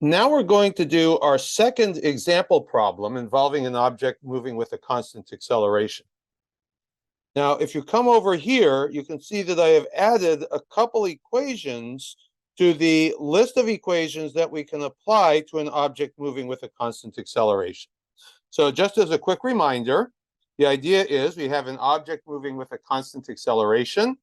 Now we're going to do our second example problem involving an object moving with a constant acceleration. Now, if you come over here, you can see that I have added a couple equations to the list of equations that we can apply to an object moving with a constant acceleration. So just as a quick reminder, the idea is we have an object moving with a constant acceleration.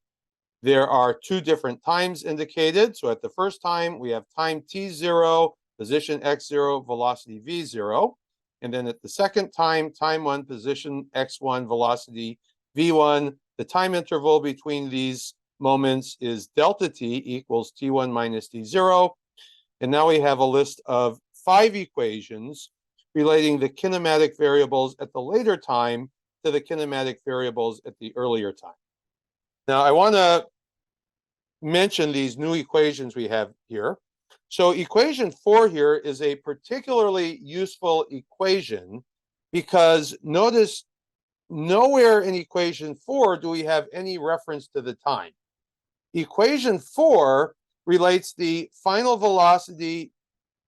There are two different times indicated. So at the first time, we have time t0, position x0, velocity v0. And then at the second time, time 1, position x1, velocity v1. The time interval between these moments is delta t equals t1 minus t0. And now we have a list of 5 equations relating the kinematic variables at the later time to the kinematic variables at the earlier time. Now, I want to mention these new equations we have here. So equation 4 here is a particularly useful equation because notice nowhere in equation 4 do we have any reference to the time. Equation 4 relates the final velocity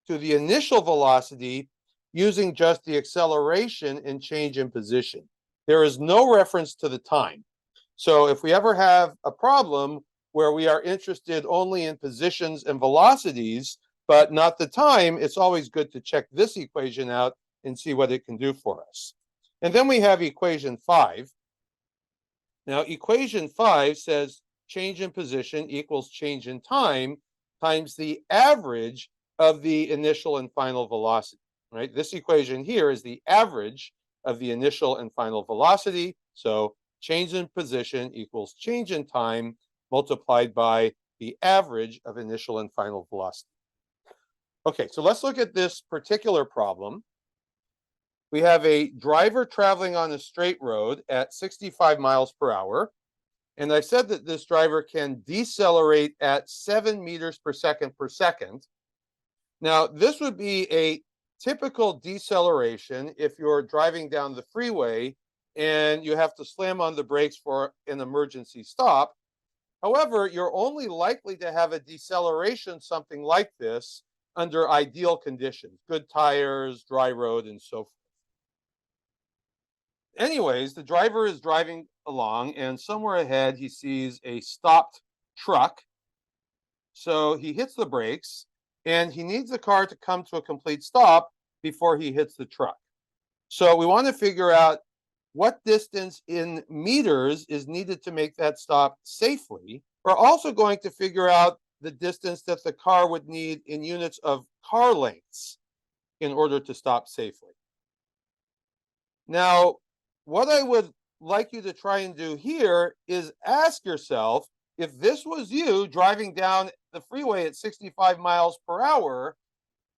to the initial velocity using just the acceleration and change in position. There is no reference to the time. So if we ever have a problem where we are interested only in positions and velocities, but not the time, it's always good to check this equation out and see what it can do for us. And then we have equation 5. Now, equation 5 says change in position equals change in time times the average of the initial and final velocity, right? This equation here is the average of the initial and final velocity. So change in position equals change in time multiplied by the average of initial and final velocity. Okay, so let's look at this particular problem. We have a driver traveling on a straight road at 65 miles per hour. And I said that this driver can decelerate at 7 meters per second. Now, this would be a typical deceleration if you're driving down the freeway and you have to slam on the brakes for an emergency stop. However, you're only likely to have a deceleration something like this under ideal conditions, good tires, dry road, and so forth. Anyways, the driver is driving along, and somewhere ahead he sees a stopped truck. So he hits the brakes, and he needs the car to come to a complete stop before he hits the truck. So we want to figure out what distance in meters is needed to make that stop safely. We're also going to figure out the distance that the car would need in units of car lengths in order to stop safely. Now, what I would like you to try and do here is ask yourself, if this was you driving down the freeway at 65 miles per hour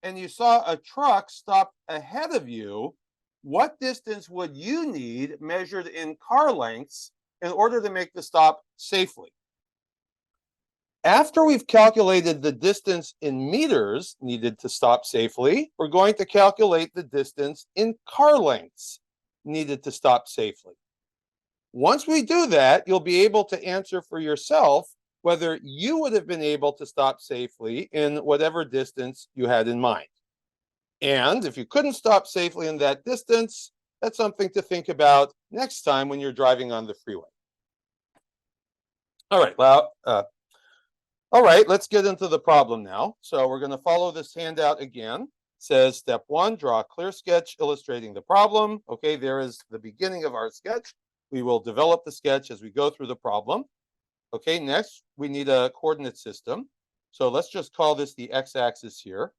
and you saw a truck stop ahead of you, what distance would you need measured in car lengths in order to make the stop safely? After we've calculated the distance in meters needed to stop safely, we're going to calculate the distance in car lengths needed to stop safely. Once we do that, you'll be able to answer for yourself whether you would have been able to stop safely in whatever distance you had in mind. And if you couldn't stop safely in that distance, that's something to think about next time when you're driving on the freeway. All right, well, let's get into the problem now. So we're going to follow this handout again. It says step 1, draw a clear sketch illustrating the problem. Okay, there is the beginning of our sketch. We will develop the sketch as we go through the problem. Okay, next we need a coordinate system. So let's just call this the x-axis here.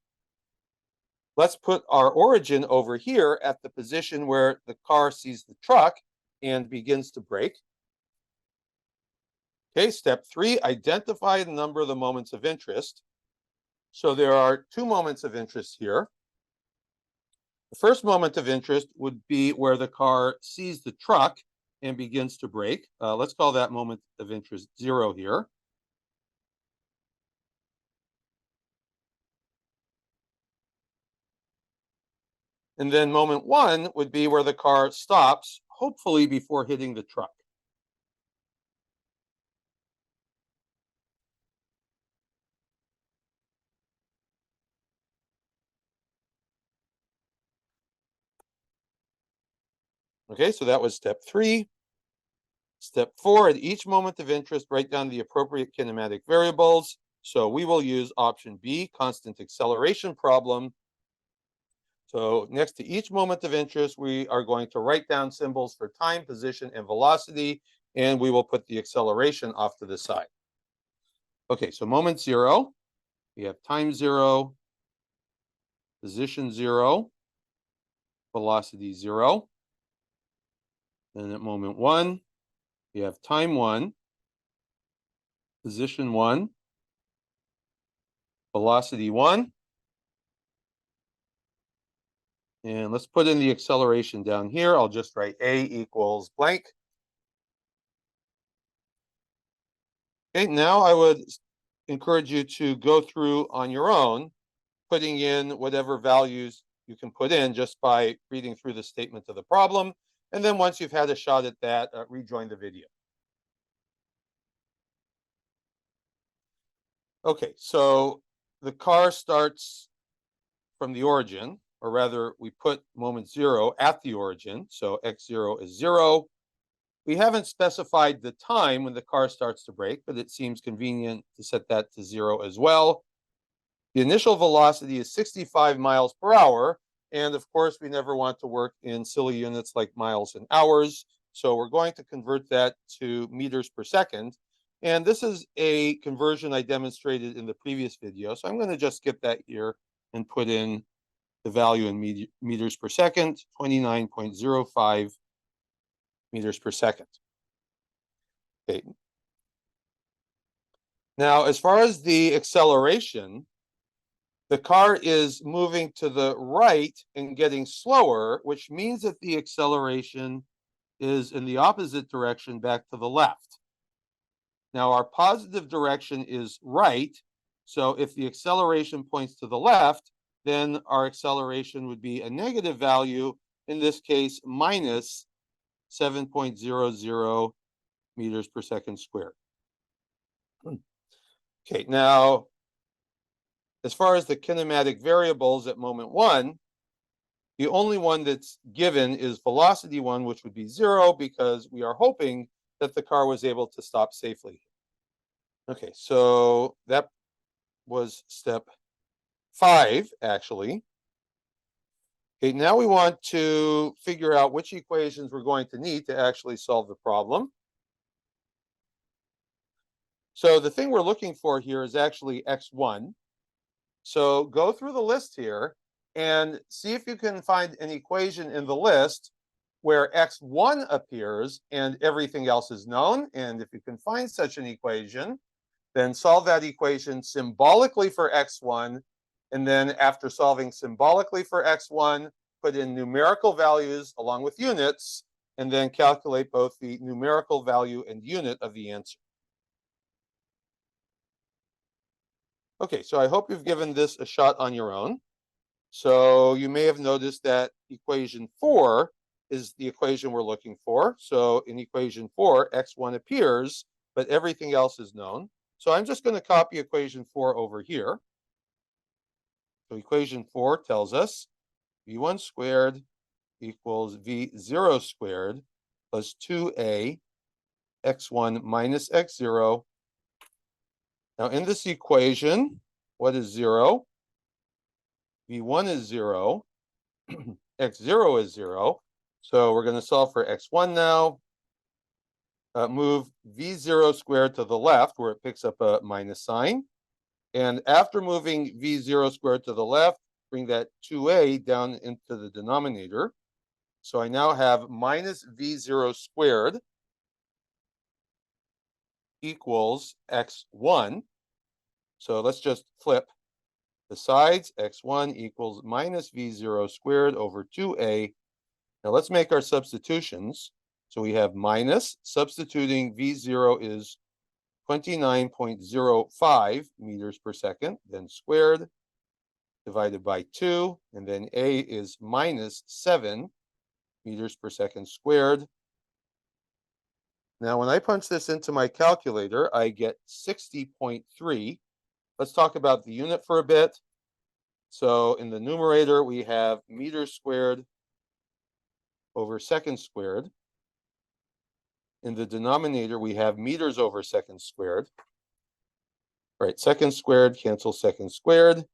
Let's put our origin over here at the position where the car sees the truck and begins to brake. Okay, step 3, identify the number of the moments of interest. So there are 2 moments of interest here. The first moment of interest would be where the car sees the truck and begins to brake. Let's call that moment of interest 0 here. And then moment 1 would be where the car stops, hopefully before hitting the truck. Okay, so that was step 3. Step 4, at each moment of interest, write down the appropriate kinematic variables. So we will use option B, constant acceleration problem. So next to each moment of interest, we are going to write down symbols for time, position, and velocity, and we will put the acceleration off to the side. Okay, so moment 0, we have time 0, position 0, velocity 0. And at moment 1, we have time 1, position 1, velocity 1. And let's put in the acceleration down here. I'll just write A equals blank. Okay, now I would encourage you to go through on your own, putting in whatever values you can put in just by reading through the statement of the problem. And then once you've had a shot at that, rejoin the video. Okay, so the car starts from the origin, or rather we put moment 0 at the origin. So x0 is 0. We haven't specified the time when the car starts to brake, but it seems convenient to set that to 0 as well. The initial velocity is 65 miles per hour. And of course, we never want to work in silly units like miles and hours. So we're going to convert that to meters per second. And this is a conversion I demonstrated in the previous video. So I'm going to just skip that here and put in the value in meters per second, 29.05 meters per second. Okay. Now, as far as the acceleration, the car is moving to the right and getting slower, which means that the acceleration is in the opposite direction, back to the left. Now, our positive direction is right. So if the acceleration points to the left, then our acceleration would be a negative value, in this case, minus 7.00 meters per second squared. Okay, now, as far as the kinematic variables at moment 1, the only one that's given is velocity 1, which would be 0, because we are hoping that the car was able to stop safely. Okay, so that was step 5, actually. Okay, now we want to figure out which equations we're going to need to actually solve the problem. So the thing we're looking for here is actually x1. So go through the list here and see if you can find an equation in the list where x1 appears and everything else is known. And if you can find such an equation, then solve that equation symbolically for x1. And then after solving symbolically for x1, put in numerical values along with units, and then calculate both the numerical value and unit of the answer. Okay, so I hope you've given this a shot on your own. So you may have noticed that equation 4 is the equation we're looking for. So in equation 4, x1 appears, but everything else is known. So I'm just going to copy equation 4 over here. So equation 4 tells us v1 squared equals v0 squared plus 2a x1 minus x0. Now in this equation, what is 0? v1 is 0, x0 is 0. So we're going to solve for x1 now. Move v0 squared to the left where it picks up a minus sign. And after moving v0 squared to the left, bring that 2a down into the denominator. So I now have minus v0 squared equals x1. So let's just flip the sides. x1 equals minus v0 squared over 2a. Now let's make our substitutions. So we have minus, substituting v0 is 29.05 meters per second, then squared, divided by 2, and then a is minus 7 meters per second squared. Now, when I punch this into my calculator, I get 60.3. Let's talk about the unit for a bit. So in the numerator, we have meters squared over seconds squared. In the denominator, we have meters over seconds squared. All right, seconds squared cancels seconds squared.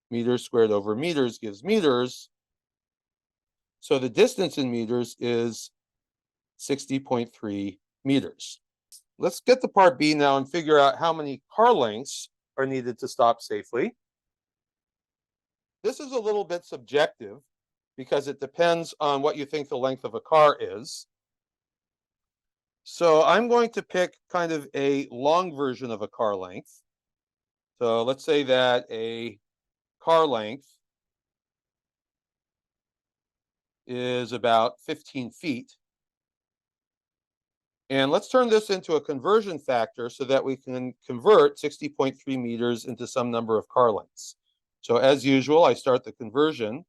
Meters squared over meters gives meters. So the distance in meters is 60.3 meters. Let's get to part B now and figure out how many car lengths are needed to stop safely. This is a little bit subjective because it depends on what you think the length of a car is. So I'm going to pick kind of a long version of a car length. So let's say that a car length is about 15 feet. And let's turn this into a conversion factor so that we can convert 60.3 meters into some number of car lengths. So as usual, I start the conversion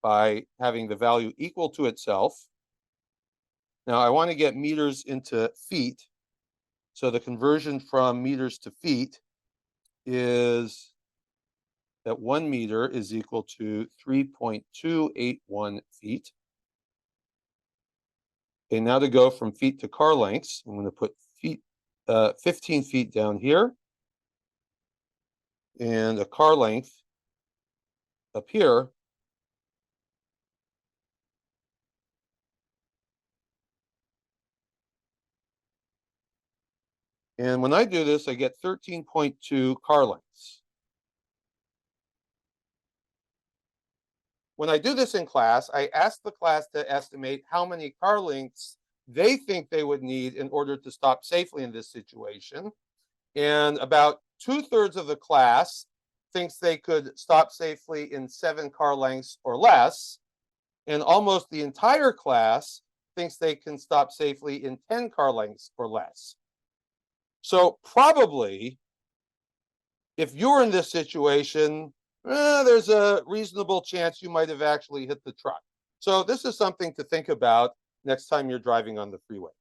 by having the value equal to itself. Now I want to get meters into feet. So the conversion from meters to feet is that 1 meter is equal to 3.281 feet. Okay, now to go from feet to car lengths, I'm going to put 15 feet down here and a car length up here. And when I do this, I get 13.2 car lengths. When I do this in class, I ask the class to estimate how many car lengths they think they would need in order to stop safely in this situation. And about 2/3 of the class thinks they could stop safely in 7 car lengths or less. And almost the entire class thinks they can stop safely in 10 car lengths or less. So probably, if you're in this situation, there's a reasonable chance you might have actually hit the truck. So this is something to think about next time you're driving on the freeway.